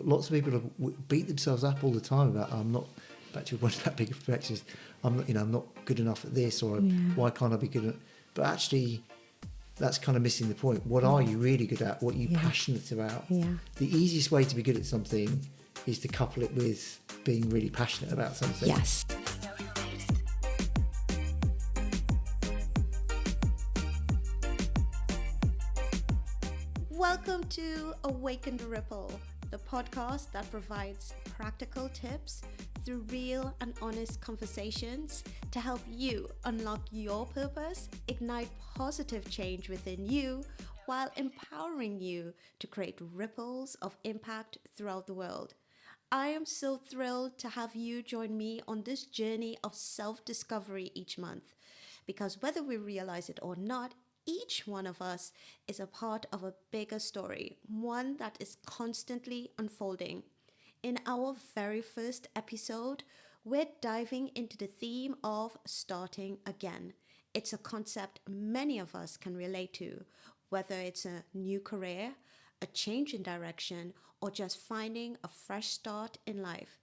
lots of people have beat themselves up all the time about I'm not. Back to one of that big perfectionist. I'm not good enough at this, or why can't I be good at? But actually, that's kind of missing the point. What are you really good at? What are you passionate about? Yeah. The easiest way to be good at something is to couple it with being really passionate about something. Yes. Welcome to Awaken the Ripple, the podcast that provides practical tips through real and honest conversations to help you unlock your purpose, ignite positive change within you, while empowering you to create ripples of impact throughout the world. I am so thrilled to have you join me on this journey of self-discovery each month, because whether we realize it or not, each one of us is a part of a bigger story, one that is constantly unfolding. In our very first episode, we're diving into the theme of starting again. It's a concept many of us can relate to, whether it's a new career, a change in direction, or just finding a fresh start in life.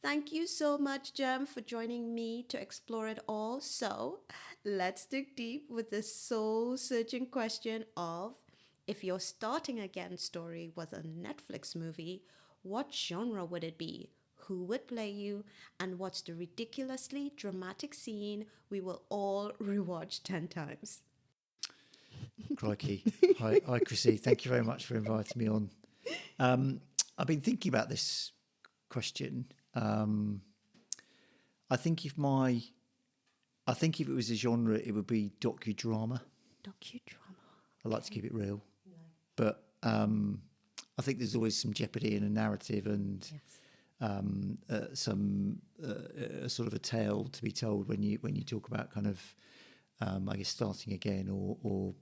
Thank you so much, Jem, for joining me to explore it all. So let's dig deep with the soul-searching question of, if your starting again story was a Netflix movie, what genre would it be? Who would play you? And what's the ridiculously dramatic scene we will all rewatch 10 times? Crikey. Hi, Chrissie. Thank you very much for inviting me on. I've been thinking about this question. I think if it was a genre, it would be docudrama. Docudrama. I like to keep it real, but I think there's always some jeopardy in a narrative and some sort of a tale to be told when you talk about kind of I guess starting again or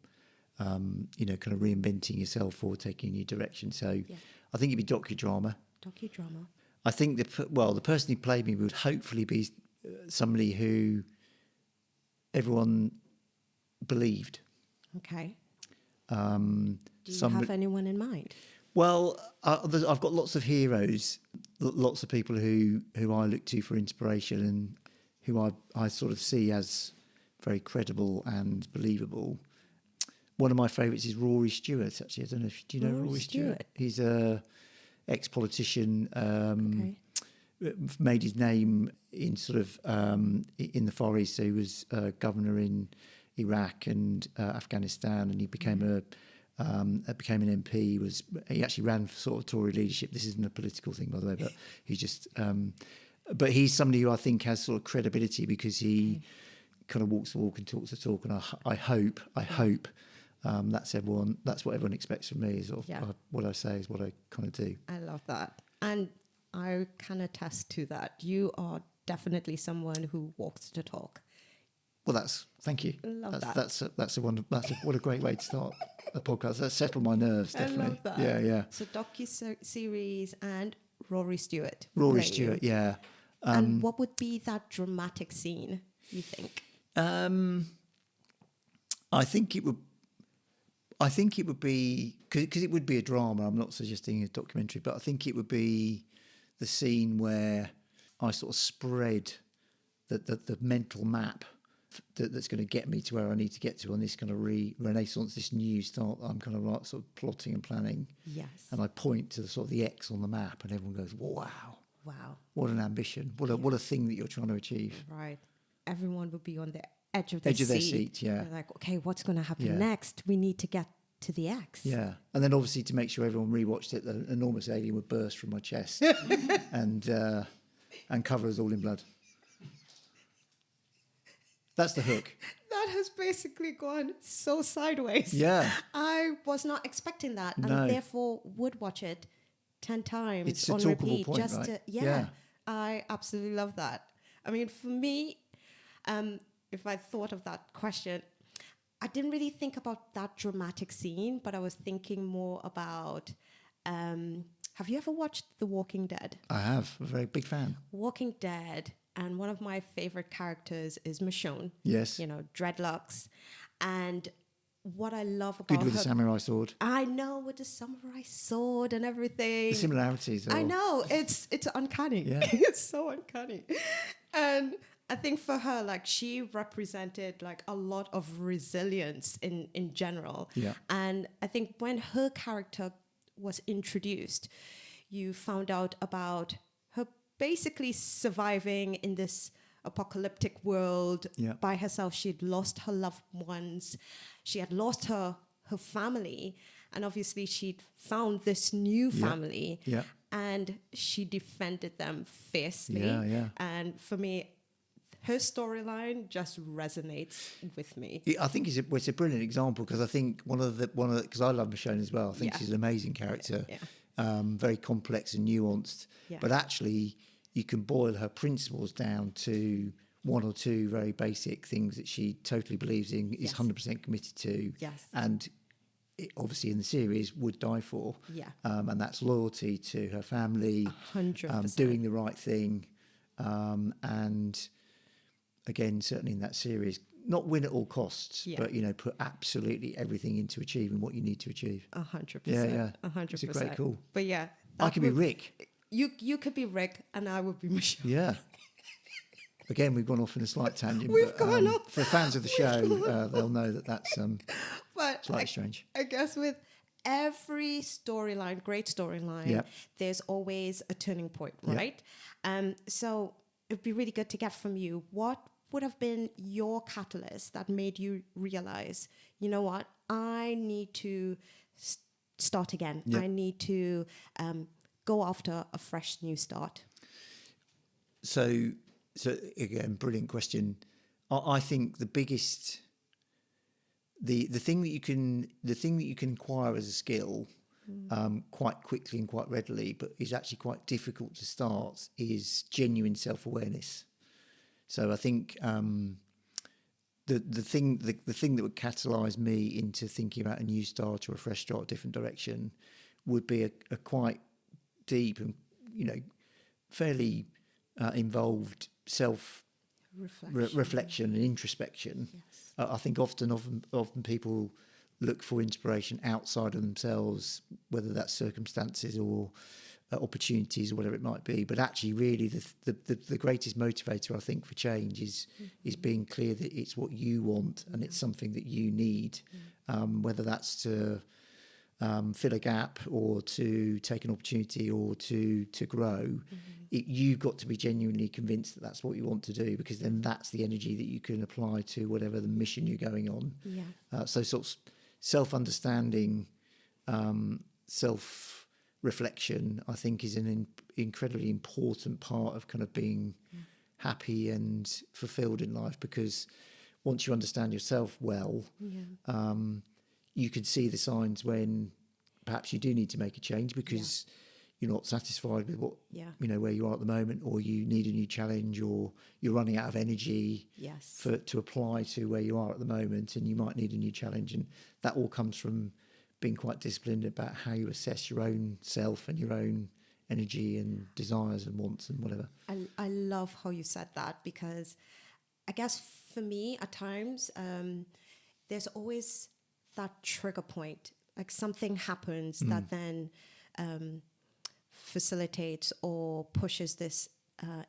kind of reinventing yourself or taking a new direction. So I think it'd be docudrama. Docudrama. I think the person who played me would hopefully be somebody who everyone believed. Okay. Do you have anyone in mind? Well, I've got lots of heroes, lots of people who I look to for inspiration and who I sort of see as very credible and believable. One of my favourites is Rory Stewart, actually. I don't know do you know Rory Stewart? He's a ex-politician, made his name in sort of in the Far East. So he was governor in Iraq and Afghanistan, and he became became an MP. He actually ran for sort of Tory leadership. This isn't a political thing, by the way, but he's just. But he's somebody who I think has sort of credibility because he kind of walks the walk and talks the talk, and I hope. That's what everyone expects from me. Is sort of what I say is what I kind of do. I love that, and I can attest to that. You are definitely someone who walks the talk. Well, thank you. Love that. What a great way to start a podcast. That settled my nerves, definitely. I love that. Yeah. So docu-series and Rory Stewart. Rory Stewart, yeah. And what would be that dramatic scene, you think? I think it would be, because it would be a drama. I'm not suggesting a documentary, but I think it would be the scene where I sort of spread the mental map that's going to get me to where I need to get to on this kind of renaissance, this new start. I'm kind of like sort of plotting and planning. Yes. And I point to the sort of the X on the map, and everyone goes, "Wow, what an ambition! What a thing that you're trying to achieve." Right. Everyone would be on the edge of their seat. Yeah. They're like, okay, what's going to happen next? We need to get to the X. Yeah. And then obviously to make sure everyone rewatched it, the enormous alien would burst from my chest and cover us all in blood. That's the hook. That has basically gone so sideways. Yeah. I was not expecting that, and therefore would watch it 10 times it's on a repeat. Point, just right? to, I absolutely love that. I mean, for me, if I thought of that question, I didn't really think about that dramatic scene, but I was thinking more about, have you ever watched The Walking Dead? I have. I'm a very big fan. Walking Dead, and one of my favorite characters is Michonne. Yes. Dreadlocks. And what I love about Good with her, the samurai sword. I know, with the samurai sword and everything. The similarities. I know, it's uncanny. Yeah. It's so uncanny. And I think for her, like, she represented like a lot of resilience in general. Yeah. And I think when her character was introduced, you found out about her basically surviving in this apocalyptic world by herself. She'd lost her loved ones. She had lost her family. And obviously she'd found this new family. Yeah. And she defended them fiercely. Yeah. And for me, her storyline just resonates with me. I think it's a brilliant example, because I think one of the because I love Michonne as well. I think she's an amazing character, very complex and nuanced. Yeah. But actually, you can boil her principles down to one or two very basic things that she totally believes in, is 100% committed to, and obviously in the series would die for. Yeah. And that's loyalty to her family, 100%. Doing the right thing, and again, certainly in that series, not win at all costs, but put absolutely everything into achieving what you need to achieve. 100%. Yeah. 100%. It's a great call. But yeah, I could be Rick. You could be Rick, and I would be Michonne. Yeah. Again, we've gone off in a slight tangent. We've gone off. For fans of the show, they'll know that's slightly strange. I guess with every storyline, great storyline, there's always a turning point, right? So it'd be really good to get from you, what would have been your catalyst that made you realize, you know what, I need to start again. I need to go after a fresh new start. So again, brilliant question. I think the biggest, the thing that you can acquire as a skill quite quickly and quite readily, but is actually quite difficult to start, is genuine self-awareness. So I think the thing that would catalyse me into thinking about a new start or a fresh start, a different direction, would be a quite deep and fairly involved reflection and introspection. Yes. I think often people look for inspiration outside of themselves, whether that's circumstances or opportunities or whatever it might be. But actually, really, the greatest motivator, I think, for change is being clear that it's what you want and it's something that you need, whether that's to fill a gap or to take an opportunity or to grow. You've got to be genuinely convinced that that's what you want to do, because then that's the energy that you can apply to whatever the mission you're going on. So sort of self-understanding, self-reflection, I think, is an incredibly important part of kind of being happy and fulfilled in life, because once you understand yourself well, you can see the signs when perhaps you do need to make a change because you're not satisfied with what where you are at the moment, or you need a new challenge, or you're running out of energy to apply to where you are at the moment, and you might need a new challenge. And that all comes from being quite disciplined about how you assess your own self and your own energy and desires and wants and whatever. I love how you said that, because I guess for me at times there's always that trigger point, like something happens that then facilitates or pushes this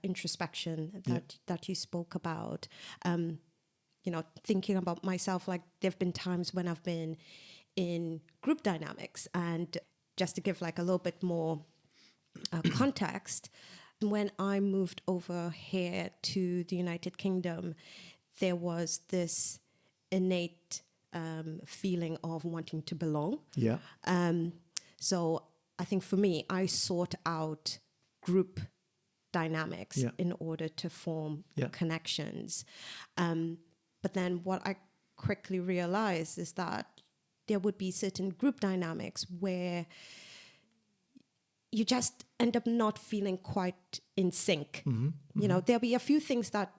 introspection that you spoke about. Thinking about myself, like there've been times when I've been in group dynamics, and just to give like a little bit more context, when I moved over here to the United Kingdom, there was this innate feeling of wanting to belong. So I think for me, I sought out group dynamics in order to form connections. But then what I quickly realized is that there would be certain group dynamics where you just end up not feeling quite in sync. There'll be a few things that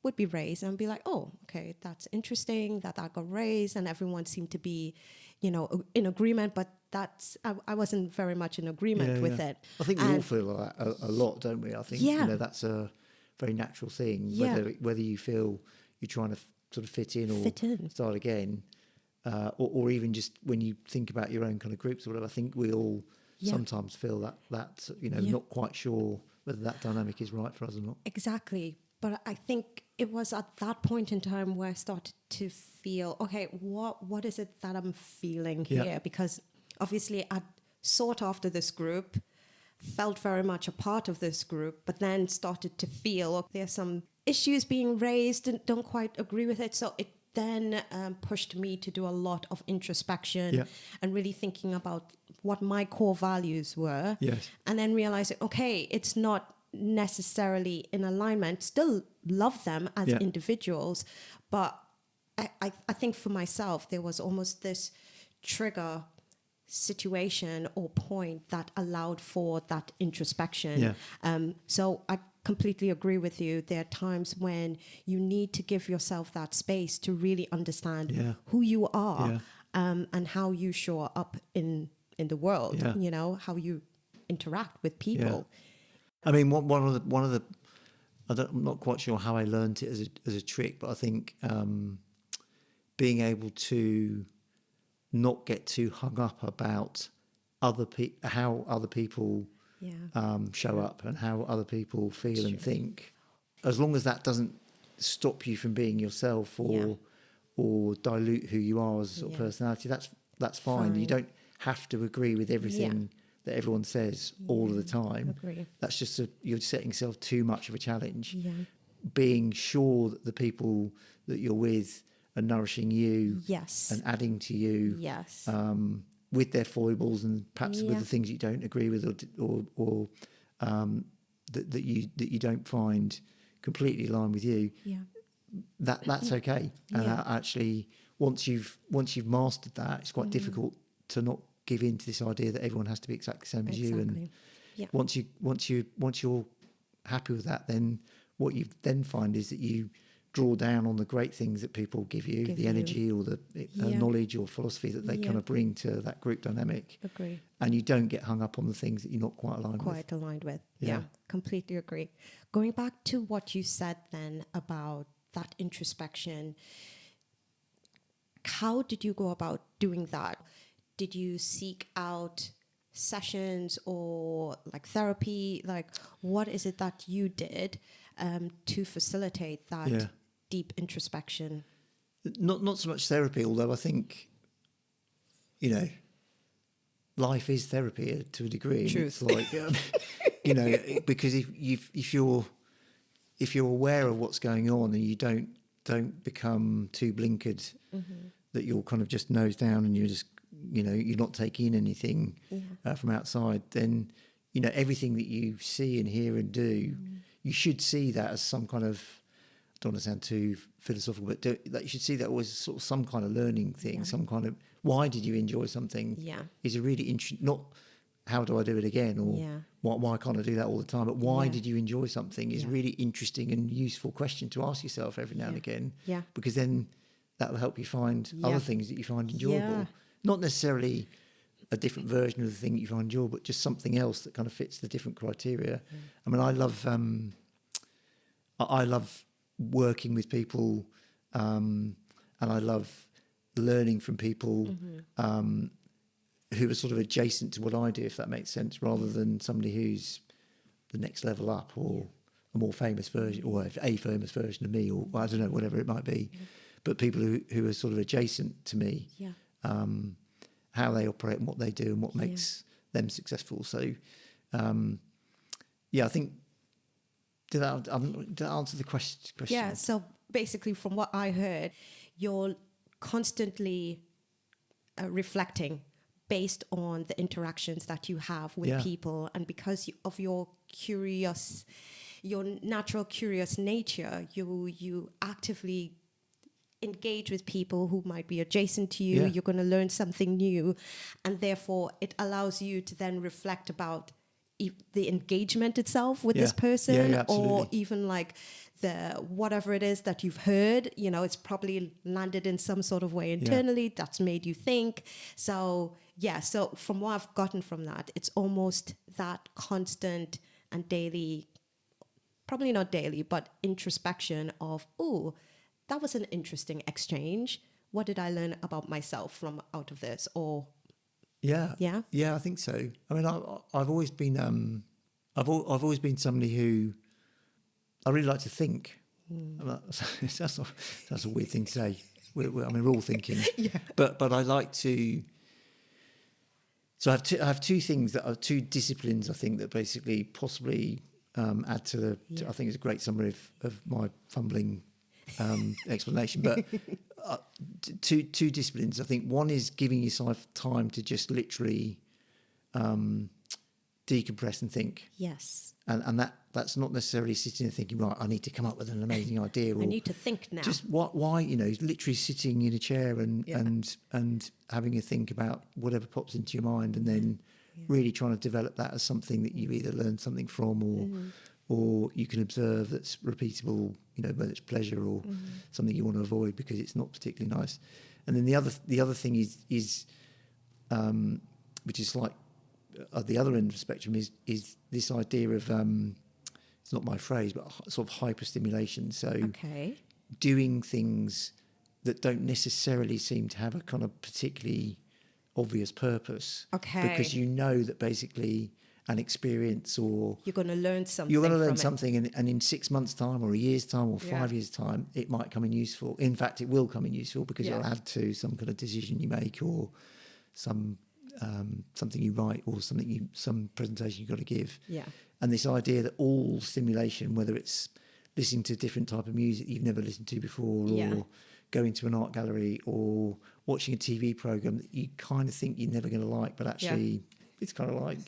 would be raised and be like, oh, okay, that's interesting that got raised, and everyone seemed to be, in agreement, but I wasn't very much in agreement with it. I think we all feel that a lot, don't we? I think that's a very natural thing. Whether you feel you're trying to sort of fit in or start again, or even just when you think about your own kind of groups or whatever, I think we all sometimes feel that not quite sure whether that dynamic is right for us or not. Exactly. But I think it was at that point in time where I started to feel, okay, what is it that I'm feeling here? Because obviously I'd sought after this group, felt very much a part of this group, but then started to feel there's some issues being raised and don't quite agree with it. So it then pushed me to do a lot of introspection and really thinking about what my core values were. Yes. And then realizing, okay, it's not necessarily in alignment, still love them as individuals, but I think for myself, there was almost this trigger situation or point that allowed for that introspection. So I completely agree with you. There are times when you need to give yourself that space to really understand who you are and how you show up in the world, how you interact with people. I mean, one of the I'm not quite sure how I learned it as a trick, but I think being able to not get too hung up about how other people show up and how other people feel and think, as long as that doesn't stop you from being yourself or dilute who you are as a sort of personality, that's fine. You don't have to agree with everything that everyone says all of the time. Agree. That's just you're setting yourself too much of a challenge. Being sure that the people that you're with are nourishing you and adding to you with their foibles and perhaps with the things you don't agree with or that you don't find completely align with you. That's okay. And actually, once you've mastered that, it's quite difficult to not give in to this idea that everyone has to be exactly the same as you. And once you're happy with that, then what you then find is that you draw down on the great things that people give you, the energy or the knowledge or philosophy that they kind of bring to that group dynamic. Agree. And you don't get hung up on the things that you're not quite aligned with. Yeah, completely agree. Going back to what you said then about that introspection, how did you go about doing that? Did you seek out sessions or like therapy? Like, what is it that you did to facilitate that deep introspection? Not so much therapy, although I think, life is therapy to a degree. Truth. It's like, because if you're aware of what's going on and you don't become too blinkered that you're kind of just nose down and you're just you're not taking in anything from outside, then everything that you see and hear and do, you should see that as some kind of, I don't want to sound too philosophical, but that you should see that as sort of some kind of learning thing, some kind of, why did you enjoy something? Is a really interesting, not how do I do it again, or why can't I do that all the time, but why did you enjoy something is a really interesting and useful question to ask yourself every now and again, because then that will help you find other things that you find enjoyable. Not necessarily a different version of the thing that you find enjoyable, but just something else that kind of fits the different criteria. I mean, I love working with people, and I love learning from people who are sort of adjacent to what I do, if that makes sense, rather than somebody who's the next level up or a more famous version, or a famous version of me, or I don't know, whatever it might be. But people who are sort of adjacent to me. How they operate and what they do and what makes them successful. So, I think, did I answer the question? Yeah, so basically from what I heard, you're constantly reflecting based on the interactions that you have with people, and because of your natural curious nature, you actively engage with people who might be adjacent to you. You're going to learn something new, and therefore it allows you to then reflect about the engagement itself with this person, or even like the whatever it is that you've heard, it's probably landed in some sort of way internally that's made you think. So so from what I've gotten from that, it's almost that constant and daily, probably not daily, but introspection of, that was an interesting exchange. what did I learn about myself from out of this? Or Yeah, I think so. I mean, I've always been I've always been somebody who I really like to think. That's a weird thing to say. We're all thinking, but I like to. So I have two things that are two disciplines. I think that basically possibly add to the. I think it's a great summary of my fumbling explanation. But two disciplines. I think one is giving yourself time to just literally decompress and think. Yes. And that's not necessarily sitting there thinking, right, I need to come up with an amazing idea. Or I need to think now. Just why literally sitting in a chair and having a think about whatever pops into your mind, and then really trying to develop that as something that you either learn something from or you can observe that's repeatable, whether it's pleasure or something you want to avoid because it's not particularly nice. And then the other thing is which is like at the other end of the spectrum is this idea of it's not my phrase, but sort of hyperstimulation. So doing things that don't necessarily seem to have a kind of particularly obvious purpose. Because you know that basically an experience or you're going to learn something. You're going to learn something, and in 6 months' time or a year's time or 5 years' time, it might come in useful. In fact, it will come in useful because it'll add to some kind of decision you make or some something you write or some presentation you've got to give. Yeah. And this idea that all stimulation, whether it's listening to a different type of music that you've never listened to before or going to an art gallery or watching a TV program that you kind of think you're never going to like, but actually it's kind of like,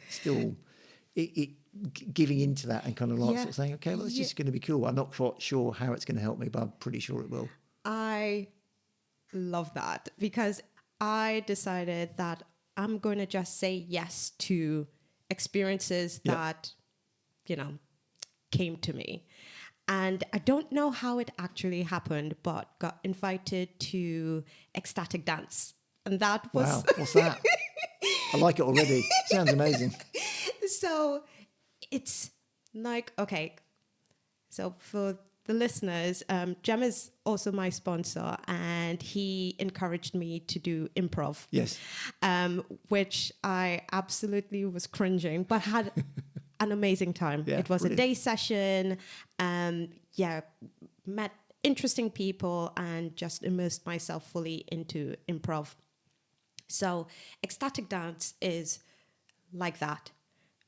still it giving into that and kind of like sort of saying, okay, well, it's just going to be cool. I'm not quite sure how it's going to help me, but I'm pretty sure it will. I love that because I decided that I'm going to just say yes to experiences that, came to me. And I don't know how it actually happened, but got invited to ecstatic dance. And that was... Wow, what's that? I like it already. Sounds amazing. So it's like, okay, so for the listeners, Jem is also my sponsor, and he encouraged me to do improv. Yes. Which I absolutely was cringing, but had an amazing time. Yeah, it was brilliant. a day session. Met interesting people and just immersed myself fully into improv. So ecstatic dance is like that.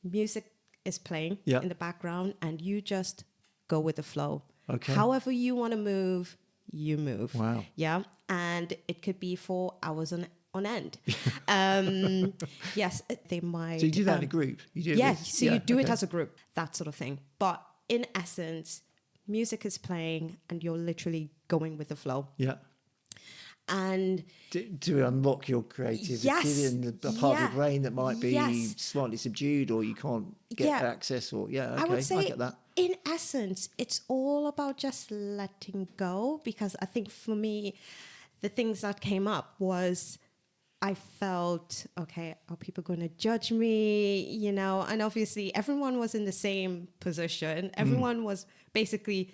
Music is playing in the background and you just go with the flow. Okay. However you want to move, you move. Wow. Yeah. And it could be for hours on end. Yes, they might. So you do that in a group? You do you do it as a group, that sort of thing. But in essence, music is playing and you're literally going with the flow. Yeah. And to unlock your creativity and the part of your brain that might be slightly subdued or you can't get access or I would say I get that. In essence, it's all about just letting go, because I think for me, the things that came up was I felt, okay, are people going to judge me? And obviously everyone was in the same position. Everyone was basically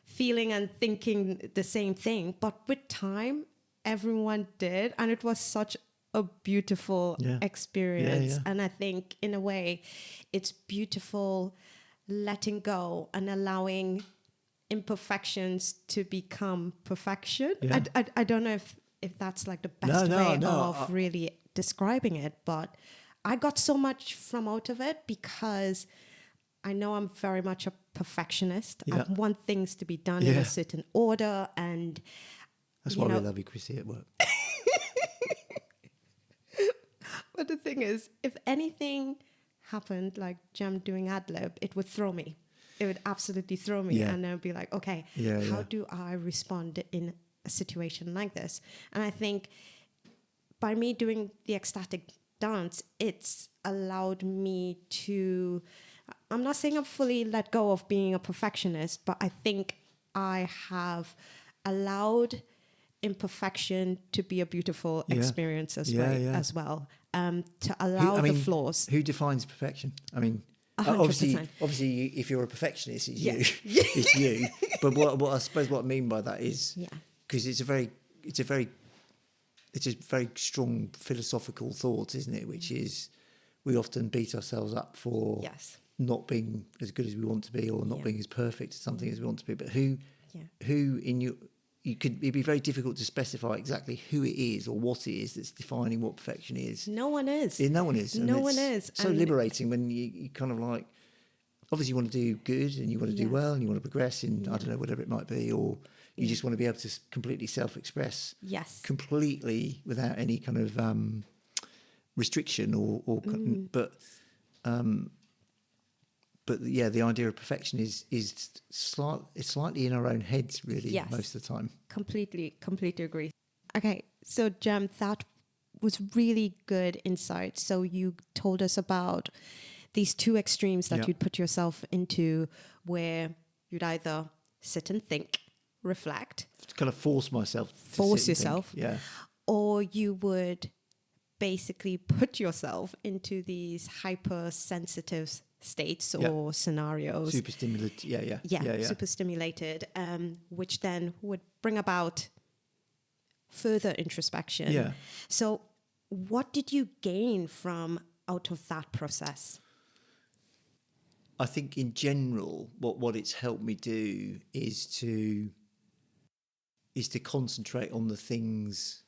feeling and thinking the same thing. But with time, everyone did. And it was such a beautiful experience. And I think in a way, it's beautiful letting go and allowing imperfections to become perfection. Yeah. I don't know if that's like the best way of really describing it, but I got so much from out of it because I know I'm very much a perfectionist. I want things to be done in a certain order, and that's why we love you, Chrissie, at work. But the thing is, if anything happened, like Jem doing ad-lib, it would throw me. It would absolutely throw me. And I'd be like, okay, how do I respond in a situation like this? And I think by me doing the ecstatic dance, it's allowed me to, I'm not saying I've fully let go of being a perfectionist, but I think I have allowed imperfection to be a beautiful experience as well. To allow the flaws. Who defines perfection? I mean, 100%. obviously, if you're a perfectionist, it's you. It's you. But what I suppose what I mean by that is because it's a very very strong philosophical thought, isn't it? Which is, we often beat ourselves up for not being as good as we want to be, or not being as perfect at something as we want to be. But who in it'd be very difficult to specify exactly who it is or what it is that's defining what perfection is. No one is. Yeah, no one is. No one is. So liberating when you kind of like, obviously you want to do good and you want to do well and you want to progress in, I don't know, whatever it might be, or you just want to be able to completely self-express completely without any kind of restriction but yeah, the idea of perfection is slightly in our own heads, really, most of the time. Completely agree. Okay, so Jem, that was really good insight. So you told us about these two extremes that you'd put yourself into, where you'd either sit and think, reflect, kind of force yourself, or you would basically put yourself into these hypersensitive states or scenarios, super stimulated, super stimulated, which then would bring about further introspection. So what did you gain from out of that process? I think in general what it's helped me do is to concentrate on the things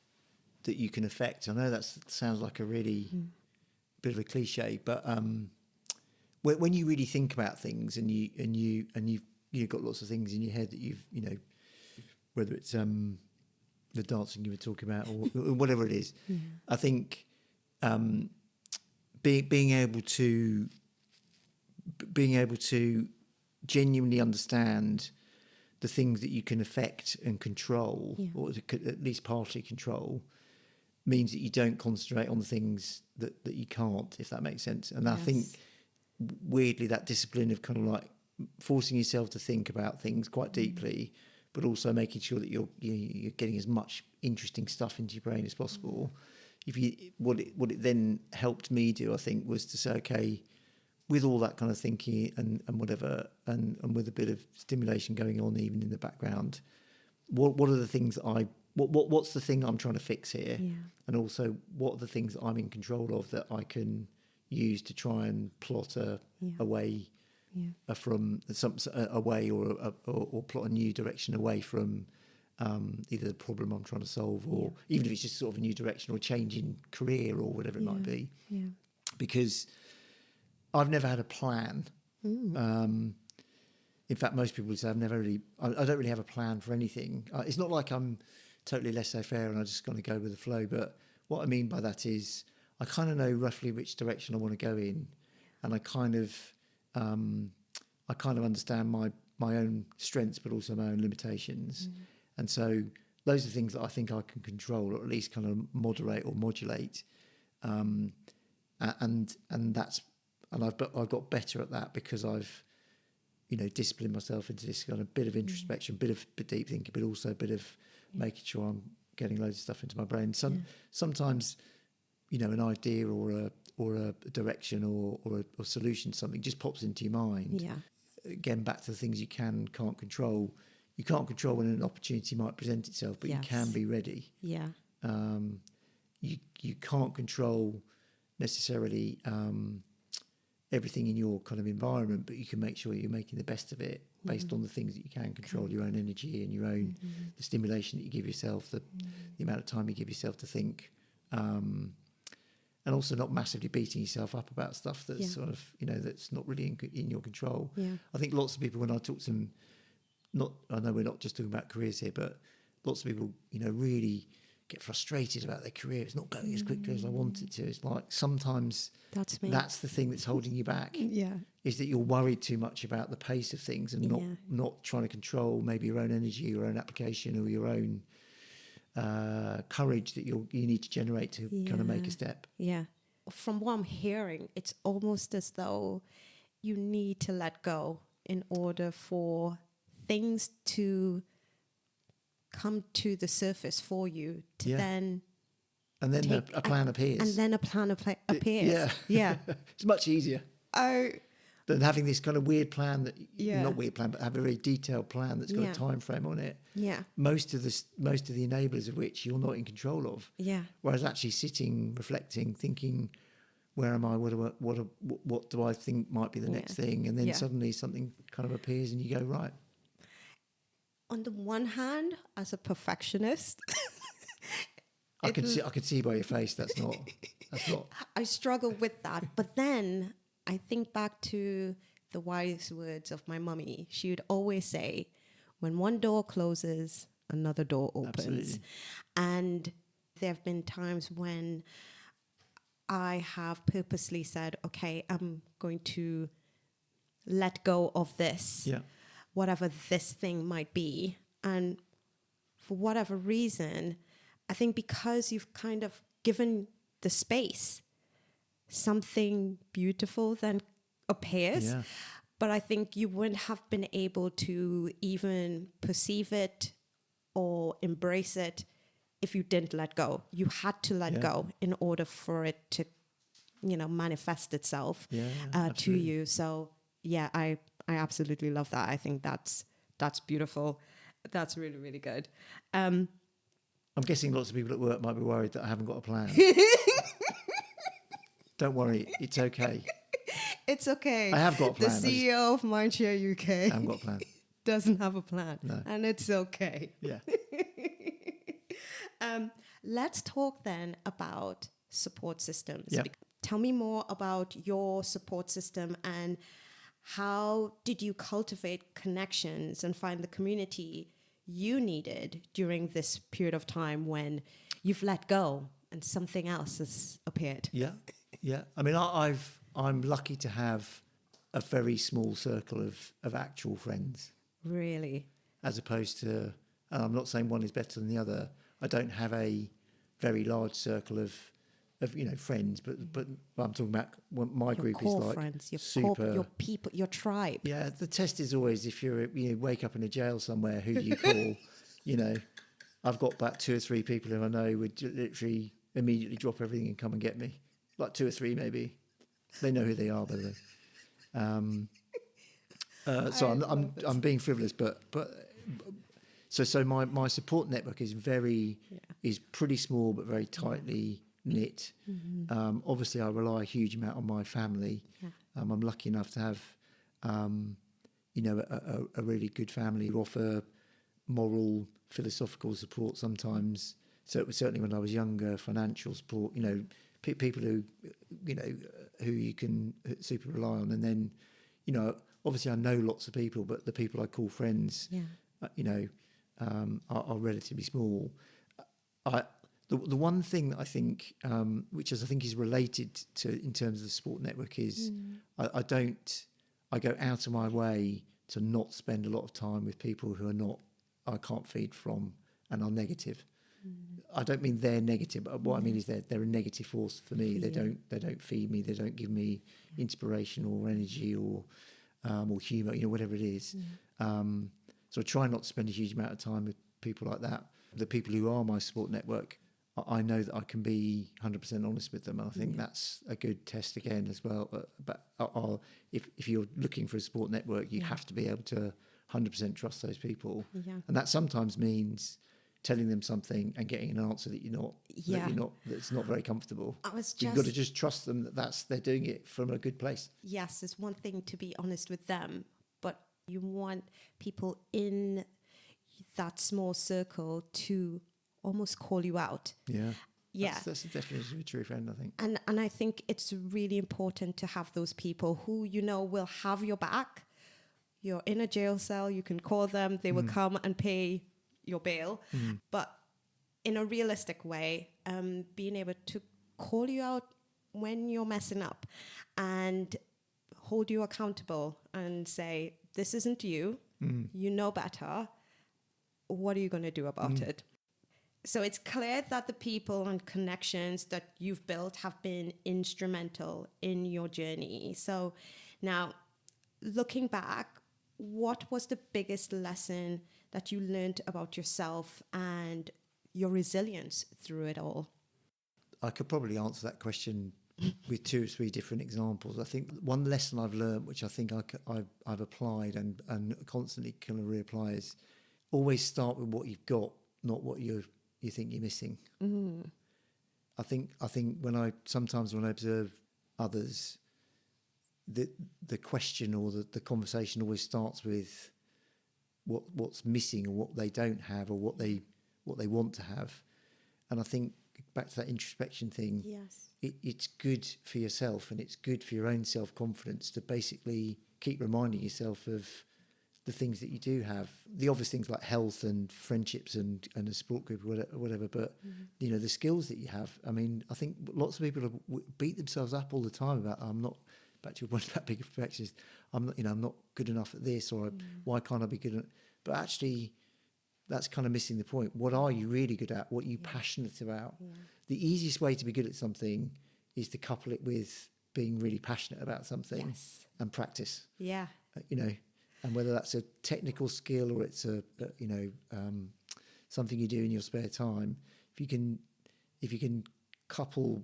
that you can affect. I know that sounds like a really bit of a cliche, but when you really think about things and you've got lots of things in your head that you've, whether it's the dancing you were talking about or whatever it is, I think being able to genuinely understand the things that you can affect and control, or at least partially control, means that you don't concentrate on the things that you can't, if that makes sense. And I think weirdly that discipline of kind of like forcing yourself to think about things quite deeply, but also making sure that you're getting as much interesting stuff into your brain as possible. What it then helped me do, I think, was to say, okay, with all that kind of thinking and whatever, and with a bit of stimulation going on even in the background, what are the things that what's the thing I'm trying to fix here? And also what are the things that I'm in control of that I can use to try and plot a way from a way or plot a new direction away from either the problem I'm trying to solve, or even if it's just sort of a new direction or change in career or whatever it might be. Because I've never had a plan. In fact, most people would say I don't really have a plan for anything. It's not like I'm totally laissez-faire and I'm just going to go with the flow. But what I mean by that is I kind of know roughly which direction I want to go in, and I kind of understand my own strengths, but also my own limitations. And so those are things that I think I can control, or at least kind of moderate or modulate. And I've got better at that because I've, disciplined myself into this kind of bit of introspection, bit of deep thinking, but also a bit of making sure I'm getting loads of stuff into my brain. Sometimes, an idea or a direction or a solution to something just pops into your mind. Again, back to the things you can't control. You can't control when an opportunity might present itself, but you can be ready. You can't control necessarily everything in your kind of environment, but you can make sure you're making the best of it based on the things that you can control, your own energy and your own the stimulation that you give yourself, the amount of time you give yourself to think, and also not massively beating yourself up about stuff that's sort of that's not really in your control. I think lots of people, when I talk to them, I know we're not just talking about careers here, but lots of people really get frustrated about their career. It's not going as quickly as I want it to. It's like sometimes that's the thing that's holding you back. Is that you're worried too much about the pace of things and not trying to control maybe your own energy, your own application, or your own courage that you need to generate to kind of make a step. From what I'm hearing, it's almost as though you need to let go in order for things to come to the surface for you to then, and then a plan appears, appears. It's much easier. than having this kind of weird plan that Yeah. not weird plan, but have a very detailed plan that's got Yeah. a time frame on it. Yeah. Most of the enablers of which you're not in control of. Yeah. Whereas actually sitting, reflecting, thinking, where am I? What do I think might be the next thing? And then suddenly something kind of appears, and you go, right. On the one hand, as a perfectionist, I can see by your face that's not. I struggle with that. But then I think back to the wise words of my mummy. She would always say, when one door closes, another door opens. Absolutely. And there have been times when I have purposely said, okay, I'm going to let go of this, whatever this thing might be. And for whatever reason, I think because you've kind of given the space, something beautiful then appears. Yeah. But I think you wouldn't have been able to even perceive it or embrace it if you didn't let go. You had to let go in order for it to, manifest itself to you. So yeah, I absolutely love that. I think that's beautiful. That's really, really good. I'm guessing lots of people at work might be worried that I haven't got a plan. Don't worry, it's okay. It's okay. I have got a plan. The CEO of Mindshare UK I haven't got a plan. doesn't have a plan. No. And it's okay. Yeah. Let's talk then about support systems. Yep. Tell me more about your support system and how did you cultivate connections and find the community you needed during this period of time when you've let go and something else has appeared? Yeah. I mean, I'm lucky to have a very small circle of actual friends. Really? As opposed to, and I'm not saying one is better than the other. I don't have a very large circle of friends, but I'm talking about what my Your group core is like friends, your super. your people, your tribe. Yeah, the test is always if you wake up in a jail somewhere, who do you call? I've got about 2 or 3 people who I know would literally immediately drop everything and come and get me. Like 2 or 3 maybe. They know who they are, by the way. So I'm being frivolous, but so my support network is is pretty small but very tightly knit. Mm-hmm. Obviously, I rely a huge amount on my family. Yeah. I'm lucky enough to have a really good family who offer moral, philosophical support sometimes. So certainly when I was younger, financial support. People who you can super rely on, and then obviously I know lots of people, but the people I call friends, are relatively small. The one thing that I think, which I think is related to in terms of the support network, is I go out of my way to not spend a lot of time with people who I can't feed from and are negative. I don't mean they're negative, but what I mean is they're a negative force for me. They don't feed me. They don't give me inspiration or energy or humour, whatever it is. So I try not to spend a huge amount of time with people like that. The people who are my support network, I know that I can be 100% honest with them. And I think that's a good test again as well. But if you're looking for a support network, you have to be able to 100% trust those people. Yeah. And that sometimes means telling them something and getting an answer that that's not very comfortable. You've got to just trust them that they're doing it from a good place. Yes, it's one thing to be honest with them, but you want people in that small circle to almost call you out. Yeah. Yeah. That's the definition of a true friend, I think. And I think it's really important to have those people who will have your back. You're in a jail cell, you can call them, they will come and pay your bail, but in a realistic way, being able to call you out when you're messing up and hold you accountable and say, this isn't you, you know better, what are you going to do about it? So it's clear that the people and connections that you've built have been instrumental in your journey. So now, looking back, what was the biggest lesson that you learned about yourself and your resilience through it all? I could probably answer that question with 2 or 3 different examples. I think one lesson I've learned, which I think I've applied and constantly kind of reapply, is always start with what you've got, not what you think you're missing. I think when I observe others, the question or the conversation always starts with what's missing or what they don't have or what they want to have. And I think back to that introspection thing, Yes. It's good for yourself and it's good for your own self-confidence to basically keep reminding yourself of the things that you do have, the obvious things like health and friendships and a support group or whatever, but you know, the skills that you have. I mean, I think lots of people beat themselves up all the time about, I'm not, back to your point about being a perfectionist, I'm not good enough at this, or why can't I be good at, but actually that's kind of missing the point. What are you really good at? What are you passionate about? The easiest way to be good at something is to couple it with being really passionate about something and practice. Yeah. You know, and whether that's a technical skill or it's something you do in your spare time, if you can couple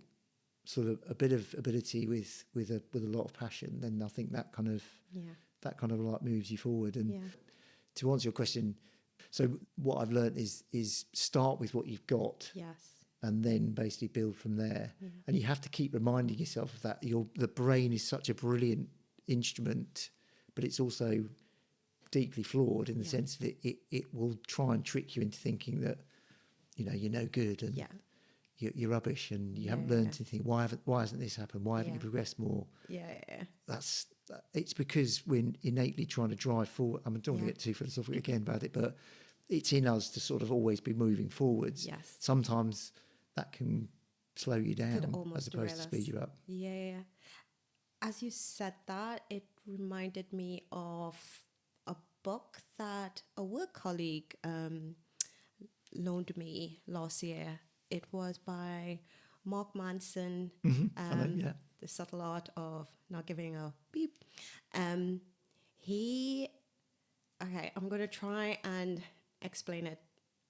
sort of a bit of ability with a lot of passion, then I think that kind of like moves you forward. And to answer your question, so what I've learned is start with what you've got. Yes. And then basically build from there. And you have to keep reminding yourself of that. The brain is such a brilliant instrument, but it's also deeply flawed in the sense that it will try and trick you into thinking that, you know, you're no good and you're rubbish and you haven't learned anything. Why hasn't this happened? Why haven't you progressed more? It's because we're innately trying to drive forward. I mean, I don't want to get too philosophical again about it, but it's in us to sort of always be moving forwards. Yes. Sometimes that can slow you down as opposed to speed you up. Yeah. As you said that, it reminded me of a book that a work colleague loaned me last year. It was by Mark Manson, The Subtle Art of Not Giving a Beep. I'm going to try and explain it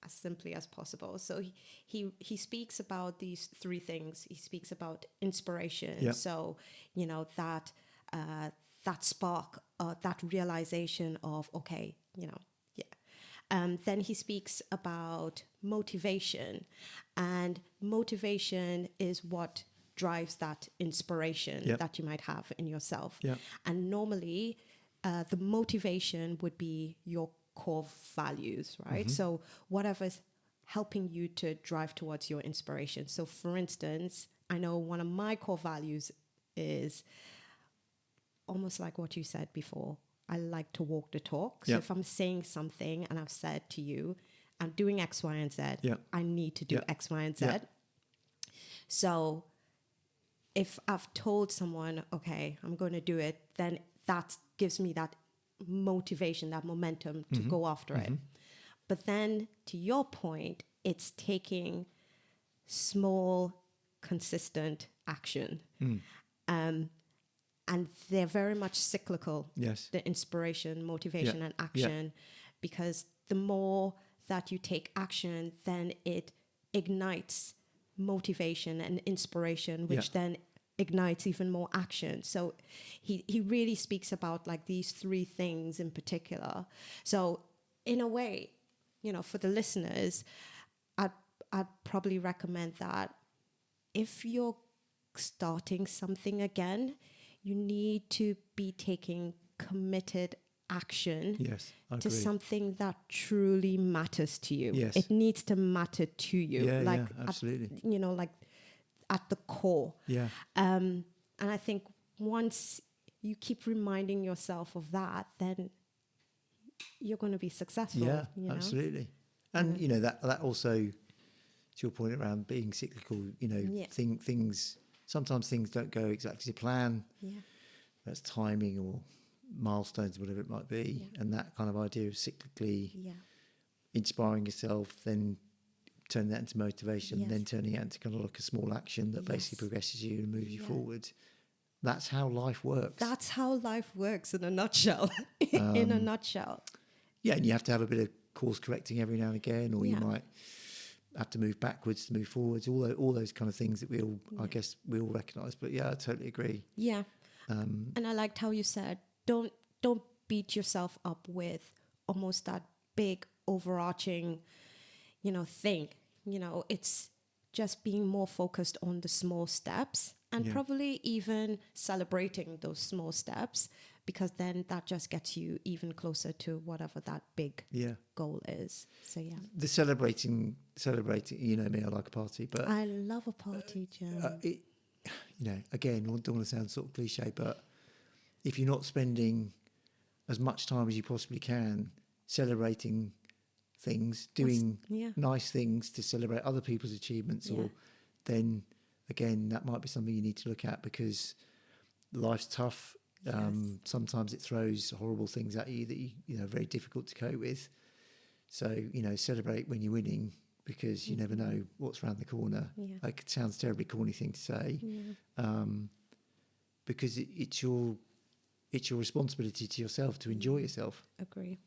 as simply as possible. So he speaks about these 3 things. He speaks about inspiration. So, you know, that spark, that realization of, okay, you know, then he speaks about motivation, and motivation is what drives that inspiration that you might have in yourself. And normally the motivation would be your core values, right? So whatever's helping you to drive towards your inspiration. So for instance, I know one of my core values is almost like what you said before. I like to walk the talk. So if I'm saying something and I've said to you, I'm doing X, Y, and Z, I need to do X, Y, and Z. So if I've told someone, okay, I'm going to do it, then that gives me that motivation, that momentum to go after it. But then to your point, it's taking small, consistent action. And they're very much cyclical, the inspiration, motivation, and action, because the more that you take action, then it ignites motivation and inspiration, which then ignites even more action. So he really speaks about like these 3 things in particular. So in a way, you know, for the listeners, I'd probably recommend that if you're starting something again, you need to be taking committed action to something that truly matters to you. It needs to matter to you. Absolutely. Like at the core. And I think once you keep reminding yourself of that, then you're going to be successful. Absolutely. And you know, that also, to your point around being cyclical, you know, things sometimes things don't go exactly to plan. That's timing or milestones, whatever it might be. And that kind of idea of cyclically inspiring yourself, then turning that into motivation, then turning it into kind of like a small action that basically progresses you and moves you forward. That's how life works. That's how life works in a nutshell. In a nutshell. Yeah, and you have to have a bit of course correcting every now and again, or you might have to move backwards to move forwards. All those kind of things that we all, I guess, we all recognise. But yeah, I totally agree. Yeah. And I liked how you said, don't beat yourself up with almost that big overarching, thing. It's just being more focused on the small steps and probably even celebrating those small steps, because then that just gets you even closer to whatever that big goal is. So yeah. The celebrating, you know me, I like a party, but I love a party, Jem. Again, I don't want to sound sort of cliche, but if you're not spending as much time as you possibly can celebrating things, doing nice things to celebrate other people's achievements, or then again, that might be something you need to look at, because life's tough. Sometimes it throws horrible things at you that you are very difficult to cope with. So celebrate when you're winning, because you never know what's around the corner. Like, it sounds a terribly corny thing to say, because it's your responsibility to yourself to enjoy yourself. Agree.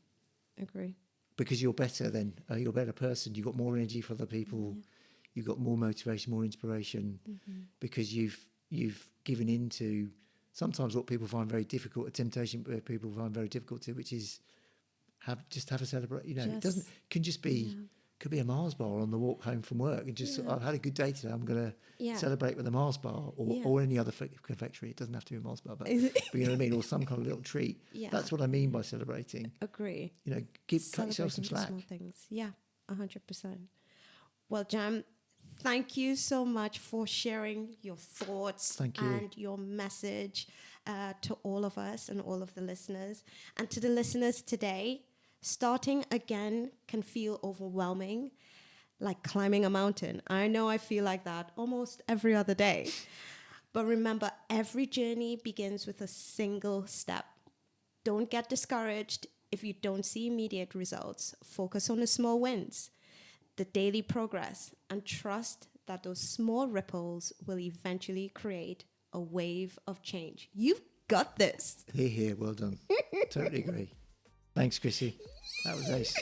Because you're better then. You're a better person. You've got more energy for other people. You've got more motivation, more inspiration, because you've given into sometimes what people find very difficult, a temptation people find very difficult to, which is have a celebration. It can just be could be a Mars bar on the walk home from work, and just I've had a good day today, I'm going to celebrate with a Mars bar, or any other confectionery. It doesn't have to be a Mars bar, but you know what I mean, or some kind of little treat. That's what I mean by celebrating. Agree. Cut yourself some slack. Small things. 100%. Well, Jem, thank you so much for sharing your thoughts and your message to all of us and all of the listeners. And to the listeners today, starting again can feel overwhelming, like climbing a mountain. I know I feel like that almost every other day. But remember, every journey begins with a single step. Don't get discouraged if you don't see immediate results. Focus on the small wins, the daily progress, and trust that those small ripples will eventually create a wave of change. You've got this. Hear, hear. Well done. Totally agree. Thanks, Chrissie. That was ace.